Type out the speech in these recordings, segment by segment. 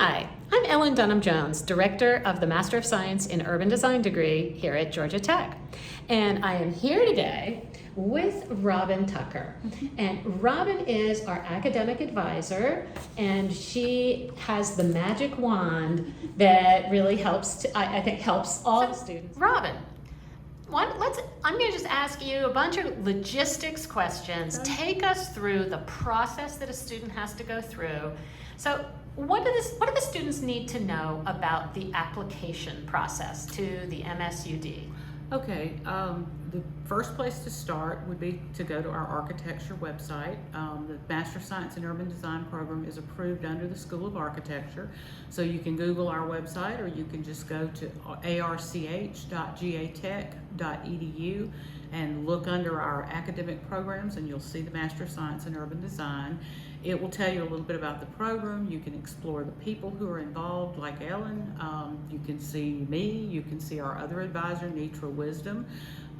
Hi, I'm Ellen Dunham-Jones, Director of the Master of Science in Urban Design degree here at Georgia Tech. And I am here today with Robin Tucker. And Robin is our academic advisor, and she has the magic wand that really helps, I think helps all the students. Robin, I'm going to just ask you a bunch of logistics questions. Take us through the process that a student has to go through. So what do the students need to know about the application process to the MSUD? Okay, the first place to start would be to go to our architecture website. The Master of Science in Urban Design program is approved under the School of Architecture. So you can Google our website, or you can just go to arch.gatech.edu and look under our academic programs, and you'll see the Master of Science in Urban Design. It will tell you a little bit about the program. You can explore the people who are involved, like Ellen. You can see me. You can see our other advisor, Nitra Wisdom.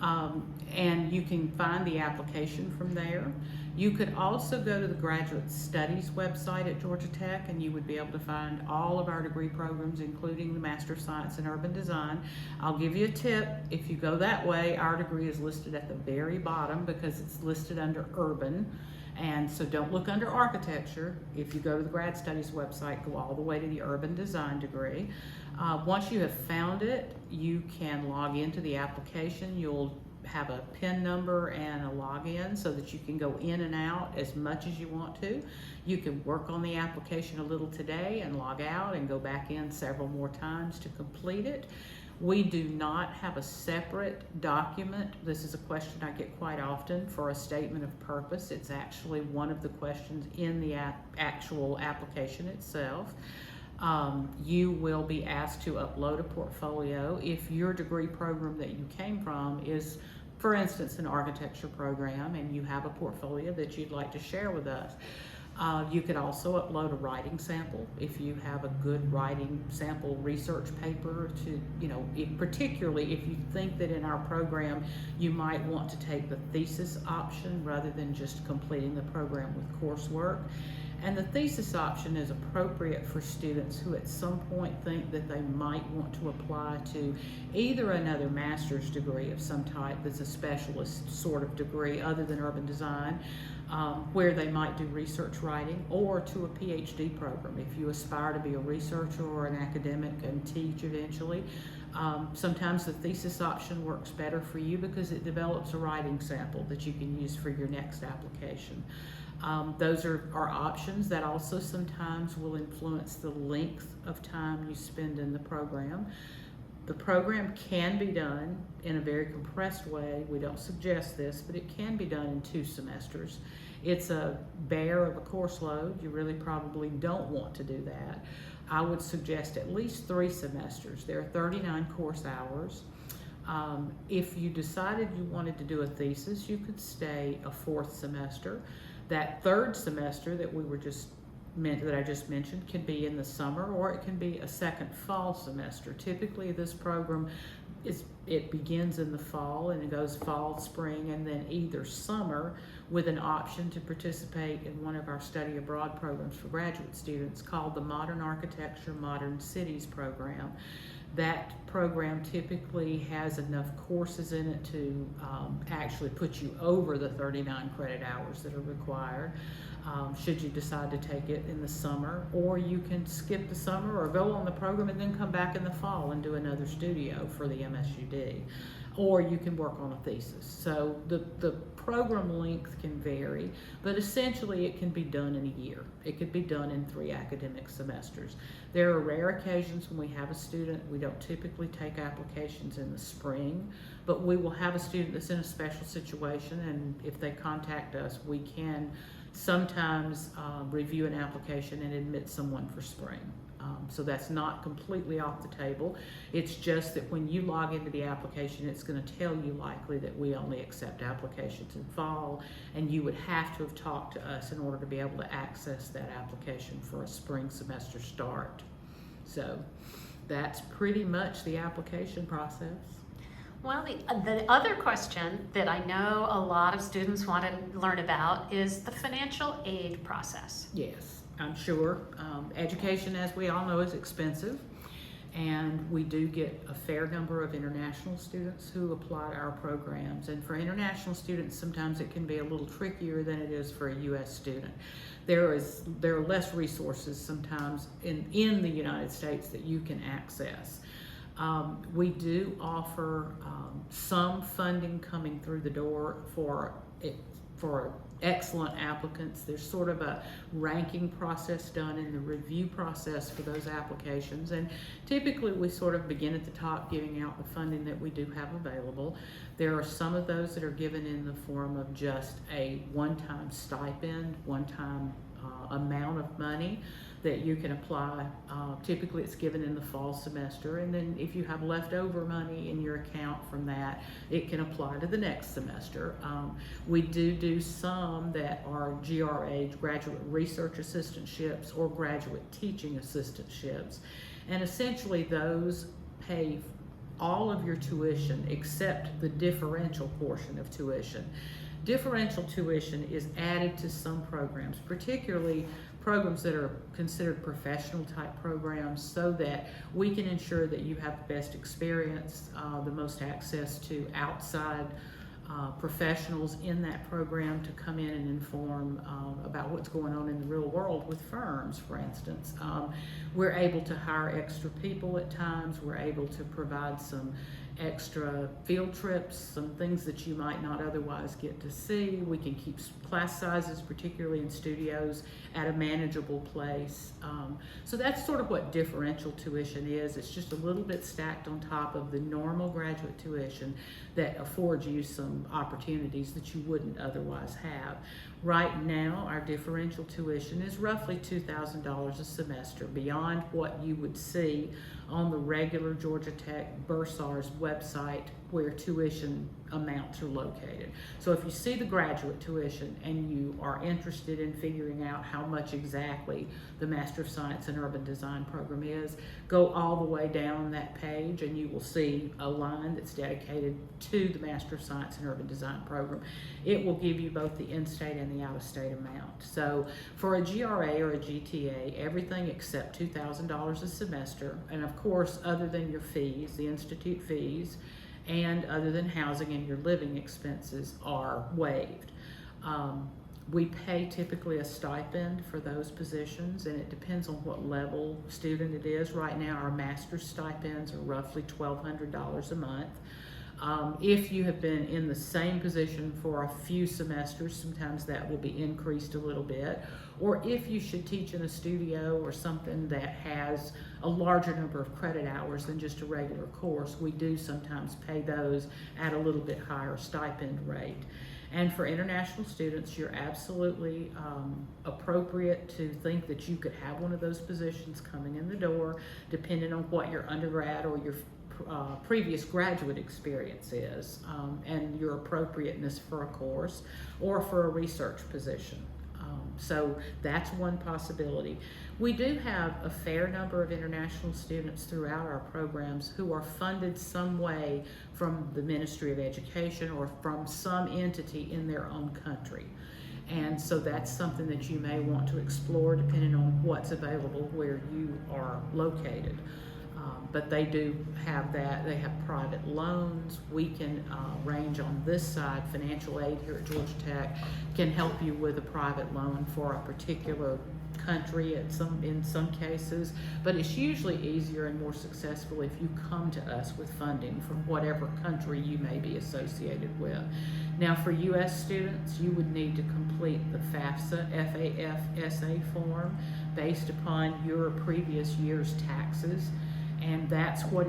And you can find the application from there. You could also go to the Graduate Studies website at Georgia Tech, and you would be able to find all of our degree programs, including the Master of Science in Urban Design. I'll give you a tip. If you go that way, our degree is listed at the very bottom because it's listed under Urban. And so don't look under architecture. If you go to the Grad Studies website, go all the way to the Urban Design degree. Once you have found it, you can log into the application. You'll have a PIN number and a login so that you can go in and out as much as you want to. You can work on the application a little today and log out and go back in several more times to complete it. We do not have a separate document. This is a question I get quite often for a statement of purpose. It's actually one of the questions in the actual application itself. You will be asked to upload a portfolio if your degree program that you came from is, for instance, an architecture program, and you have a portfolio that you'd like to share with us. You could also upload a writing sample if you have a good writing sample research paper to, particularly if you think that in our program you might want to take the thesis option rather than just completing the program with coursework. And the thesis option is appropriate for students who at some point think that they might want to apply to either another master's degree of some type that's a specialist sort of degree other than urban design, where they might do research writing, or to a PhD program. If you aspire to be a researcher or an academic and teach eventually, sometimes the thesis option works better for you because it develops a writing sample that you can use for your next application. Those are options that also sometimes will influence the length of time you spend in the program. The program can be done in a very compressed way. We don't suggest this, but it can be done in 2 semesters. It's a bear of a course load. You really probably don't want to do that. I would suggest at least 3 semesters. There are 39 course hours. If you decided you wanted to do a thesis, you could stay a 4th semester. That 3rd semester that I just mentioned can be in the summer, or it can be a second fall semester. Typically this program it begins in the fall and it goes fall, spring, and then either summer, with an option to participate in one of our study abroad programs for graduate students called the Modern Architecture, Modern Cities program. That program typically has enough courses in it to actually put you over the 39 credit hours that are required, should you decide to take it in the summer. Or you can skip the summer or go on the program and then come back in the fall and do another studio for the MSUD. Or you can work on a thesis. So the program length can vary, but essentially it can be done in a year. It could be done in 3 academic semesters. There are rare occasions when we have a student. We don't typically take applications in the spring, but we will have a student that's in a special situation, and if they contact us, we can sometimes review an application and admit someone for spring. So that's not completely off the table. It's just that when you log into the application, it's going to tell you likely that we only accept applications in fall, and you would have to have talked to us in order to be able to access that application for a spring semester start. So that's pretty much the application process. Well, the other question that I know a lot of students want to learn about is the financial aid process. Yes. I'm sure. Education, as we all know, is expensive, and we do get a fair number of international students who apply to our programs. And for international students, sometimes it can be a little trickier than it is for a U.S. student. There are less resources sometimes in the United States that you can access. We do offer some funding coming through the door for excellent applicants. There's sort of a ranking process done in the review process for those applications, and typically we sort of begin at the top, giving out the funding that we do have available. There are some of those that are given in the form of just a one-time stipend, one-time amount of money that you can apply. Typically it's given in the fall semester, and then if you have leftover money in your account from that, it can apply to the next semester. We do some that are GRA, graduate research assistantships, or graduate teaching assistantships, and essentially those pay all of your tuition except the differential portion of tuition. Differential tuition is added to some programs, particularly programs that are considered professional type programs, so that we can ensure that you have the best experience, the most access to outside professionals in that program to come in and inform about what's going on in the real world with firms, for instance. We're able to hire extra people at times. We're able to provide some extra field trips, some things that you might not otherwise get to see. We can keep class sizes, particularly in studios, at a manageable place. So that's sort of what differential tuition is. It's just a little bit stacked on top of the normal graduate tuition that affords you some opportunities that you wouldn't otherwise have. Right now, our differential tuition is roughly $2,000 a semester, beyond what you would see on the regular Georgia Tech Bursar's website where tuition amounts are located. So if you see the graduate tuition and you are interested in figuring out how much exactly the Master of Science in Urban Design program is, go all the way down that page and you will see a line that's dedicated to the Master of Science in Urban Design program. It will give you both the in-state and the out-of-state amount. So for a GRA or a GTA, everything except $2,000 a semester, and of course, other than your fees, the institute fees, and other than housing and your living expenses, are waived. We pay typically a stipend for those positions, and it depends on what level student it is. Right now, our master's stipends are roughly $1,200 a month. If you have been in the same position for a few semesters, sometimes that will be increased a little bit. Or if you should teach in a studio or something that has a larger number of credit hours than just a regular course, we do sometimes pay those at a little bit higher stipend rate. And for international students, you're absolutely appropriate to think that you could have one of those positions coming in the door, depending on what your undergrad or your previous graduate experience is, and your appropriateness for a course or for a research position. So that's one possibility. We do have a fair number of international students throughout our programs who are funded some way from the Ministry of Education or from some entity in their own country. And so that's something that you may want to explore depending on what's available where you are located. But they do have that. They have private loans. We can range on this side. Financial aid here at Georgia Tech can help you with a private loan for a particular country in some cases, but it's usually easier and more successful if you come to us with funding from whatever country you may be associated with. Now, for U.S. students, you would need to complete the FAFSA, F-A-F-S-A form based upon your previous year's taxes. And that's what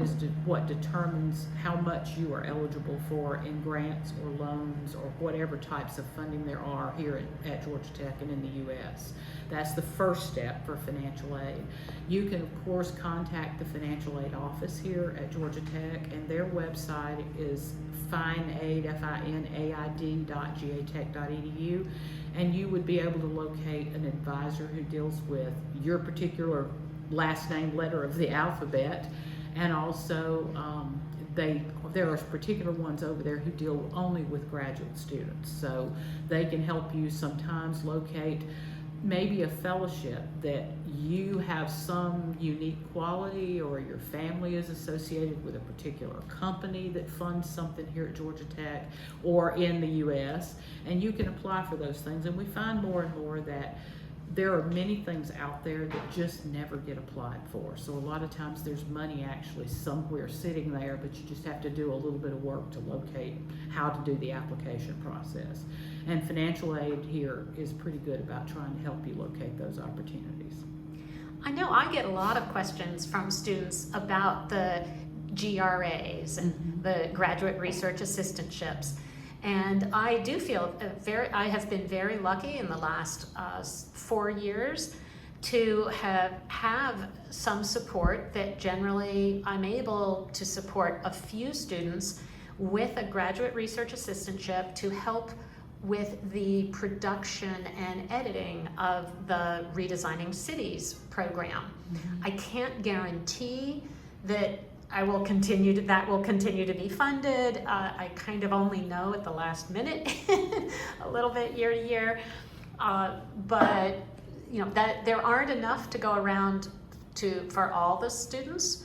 determines how much you are eligible for in grants or loans or whatever types of funding there are here at Georgia Tech and in the U.S. That's the first step for financial aid. You can, of course, contact the financial aid office here at Georgia Tech, and their website is finaid, finaid.gatech.edu, and you would be able to locate an advisor who deals with your particular last name letter of the alphabet, and also there are particular ones over there who deal only with graduate students, so they can help you sometimes locate maybe a fellowship that you have some unique quality, or your family is associated with a particular company that funds something here at Georgia Tech or in the U.S., and you can apply for those things. And we find more and more that there are many things out there that just never get applied for. So a lot of times there's money actually somewhere sitting there, but you just have to do a little bit of work to locate how to do the application process. And financial aid here is pretty good about trying to help you locate those opportunities. I know I get a lot of questions from students about the GRAs and the graduate research assistantships. And I do feel I have been very lucky in the last 4 years to have some support that generally I'm able to support a few students with a graduate research assistantship to help with the production and editing of the Redesigning Cities program. I can't guarantee that that will continue to be funded. I kind of only know at the last minute, a little bit year to year, but that there aren't enough to go around for all the students.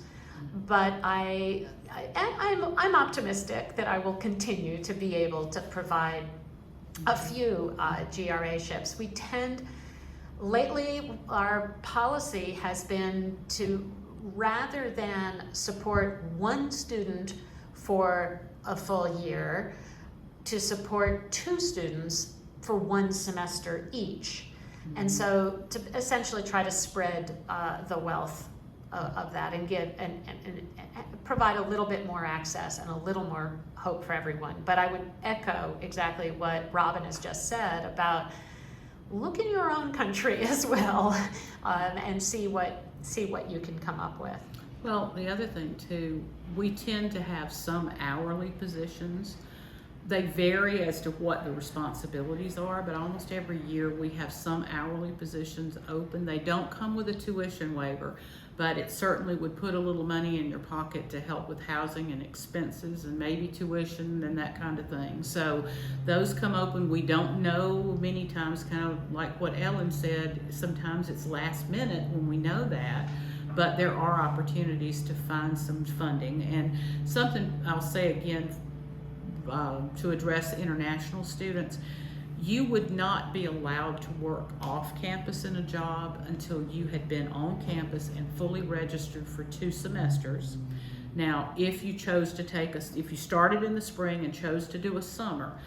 But I'm optimistic that I will continue to be able to provide a few GRA ships. Lately our policy has been to, rather than support one student for a full year, to support 2 students for 1 semester each. And so to essentially try to spread the wealth of that and give and provide a little bit more access and a little more hope for everyone. But I would echo exactly what Robin has just said about look in your own country as well, and see what you can come up with. Well, the other thing too, we tend to have some hourly positions. They vary as to what the responsibilities are, but almost every year we have some hourly positions open. They don't come with a tuition waiver, but it certainly would put a little money in your pocket to help with housing and expenses and maybe tuition and that kind of thing. So those come open. We don't know many times, kind of like what Ellen said, sometimes it's last minute when we know that, but there are opportunities to find some funding. And something I'll say again, to address international students, you would not be allowed to work off campus in a job until you had been on campus and fully registered for 2 semesters. Now, if you chose to if you started in the spring and chose to do a summer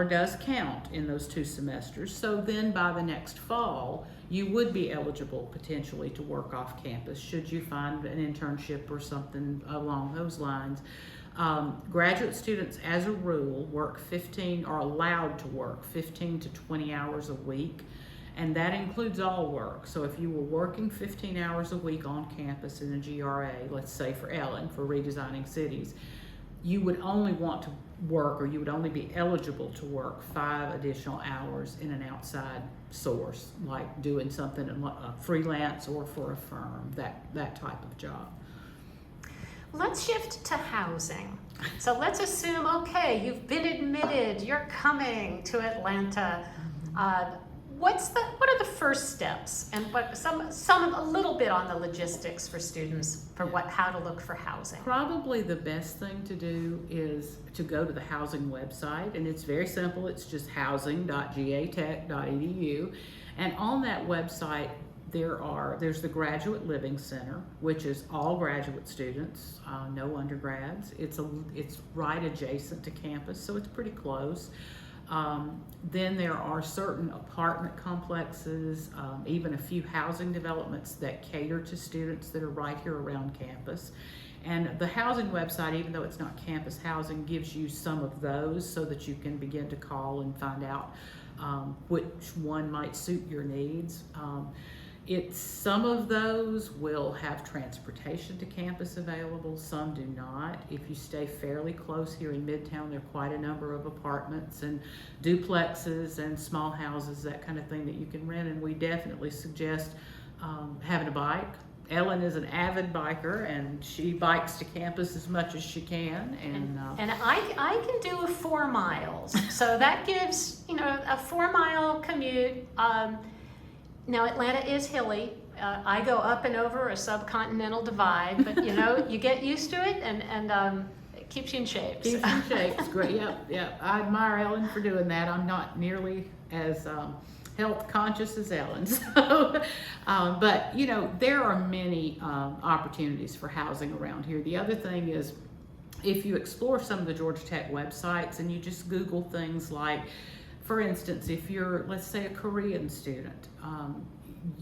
does count in those 2 semesters. So then by the next fall, you would be eligible potentially to work off campus should you find an internship or something along those lines. Graduate students, as a rule, are allowed to work 15 to 20 hours a week, and that includes all work. So if you were working 15 hours a week on campus in a GRA, let's say for Ellen, for Redesigning Cities, you would only want to work, or you would only be eligible to work 5 additional hours in an outside source, like doing something freelance or for a firm, that type of job. Let's shift to housing. So let's assume, okay, you've been admitted, you're coming to Atlanta. What are the first steps, and a little bit on the logistics for students for how to look for housing? Probably the best thing to do is to go to the housing website, and it's very simple. It's just housing.gatech.edu, and on that website there's the Graduate Living Center, which is all graduate students, no undergrads. It's right adjacent to campus, so it's pretty close. Then there are certain apartment complexes, even a few housing developments that cater to students that are right here around campus. And the housing website, even though it's not campus housing, gives you some of those so that you can begin to call and find out which one might suit your needs. Some of those will have transportation to campus available, some do not. If you stay fairly close here in Midtown, there are quite a number of apartments and duplexes and small houses, that kind of thing, that you can rent, and we definitely suggest having a bike. Ellen is an avid biker, and she bikes to campus as much as she can. And I can do 4 miles, so that gives a 4-mile commute. Now, Atlanta is hilly. I go up and over a subcontinental divide, but you know, you get used to it, and it keeps you in shape. Keeps in shape. It's great. Yep. I admire Ellen for doing that. I'm not nearly as health conscious as Ellen. So, but you know, there are many opportunities for housing around here. The other thing is, if you explore some of the Georgia Tech websites and you just Google things like, for instance, if you're, let's say, a Korean student,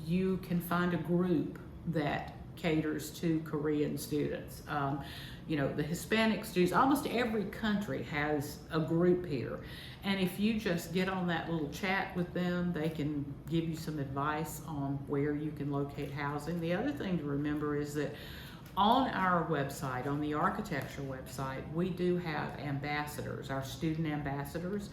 you can find a group that caters to Korean students. You know, the Hispanic students, almost every country has a group here. And if you just get on that little chat with them, they can give you some advice on where you can locate housing. The other thing to remember is that on our website, on the architecture website, we do have ambassadors, our student ambassadors,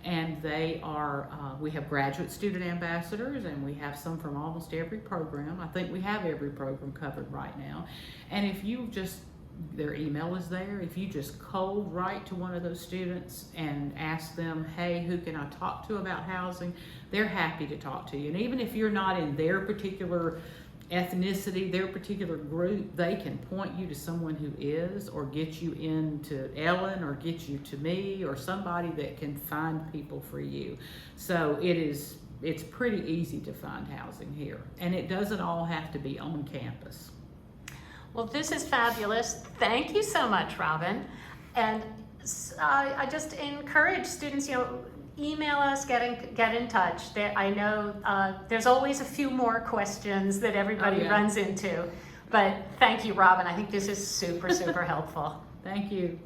and they are, we have graduate student ambassadors, and we have some from almost every program. I think we have every program covered right now. And if you just, their email is there, if you just cold write to one of those students and ask them, hey, who can I talk to about housing, they're happy to talk to you. And even if you're not in their particular ethnicity, their particular group, they can point you to someone who is, or get you into Ellen, or get you to me, or somebody that can find people for you. So it's pretty easy to find housing here, and it doesn't all have to be on campus. Well, this is fabulous. Thank you so much, Robin. And I just encourage students, you know, email us, get in touch. I know there's always a few more questions that everybody runs into. But thank you, Robin. I think this is super, super helpful. Thank you.